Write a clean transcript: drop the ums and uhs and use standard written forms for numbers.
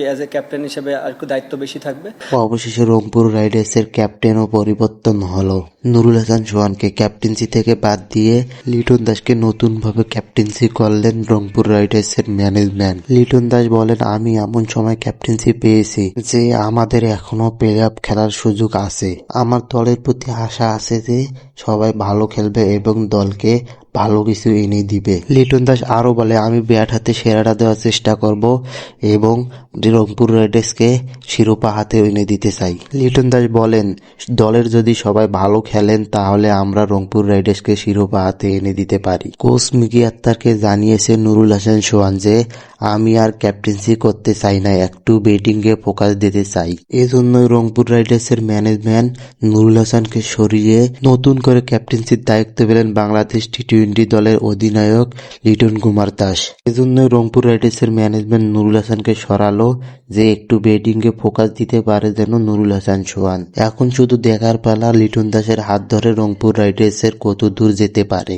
As a captain হিসেবে আর একটু দায়িত্ব বেশি থাকবে। অবশেষে রংপুর রাইডার্সের ক্যাপ্টেনও পরিবর্তন হলো। নুরুল হাসান সোহানকে ক্যাপ্টেন্সি থেকে বাদ দিয়ে লিটন দাসকে নতুনভাবে ক্যাপ্টেন্সি করলেন রংপুর রাইডার্সের ম্যানেজমেন্ট। লিটন দাস বলেন, আমি এমন সময় ক্যাপ্টেন্সি পেয়েছি যে আমাদের এখনো প্লে অফ খেলার সুযোগ আছে। আমার দলের প্রতি আশা আছে যে সবাই ভালো খেলবে এবং দলকে ভালো কিছু এনে দিবে। লিটন দাস আরো বলে, আমি ব্যাট হাতে সেরাটা দেওয়ার চেষ্টা করব এবং রংপুর রাইডার্সকে শিরোপা হাতে এনে দিতে চাই। লিটন দাস বলেন, দলের যদি সবাই ভালো খেলেন তাহলে আমরা রংপুর রাইডার্সকে শিরোপা হাতে এনে দিতে পারি। কোচ মিকি আক্তারকে জানিয়েছে নুরুল হাসান সোহান যে আমি আর ক্যাপ্টেন্সি করতে চাই না, একটু ব্যাটিংয়ে ফোকাস দিতে চাই। এজন্যই রংপুর রাইডার্সের ম্যানেজমেন্ট নুরুল হাসানকে সরিয়ে নতুন করে ক্যাপ্টেন্সির দায়িত্ব পেলেন বাংলাদেশ টি-20 দলের অধিনায়ক লিটন কুমার দাস। এজন্যই রংপুর রাইডার্সের ম্যানেজমেন্ট নুরুল হাসানকে সরালো যে একটু ব্যাটিংয়ে ফোকাস দিতে পারে যেন নুরুল হাসান সোহান। এখন শুধু দেখার পালা লিটন দাসের হাত ধরে রংপুর রাইডার্সের কত দূর যেতে পারে।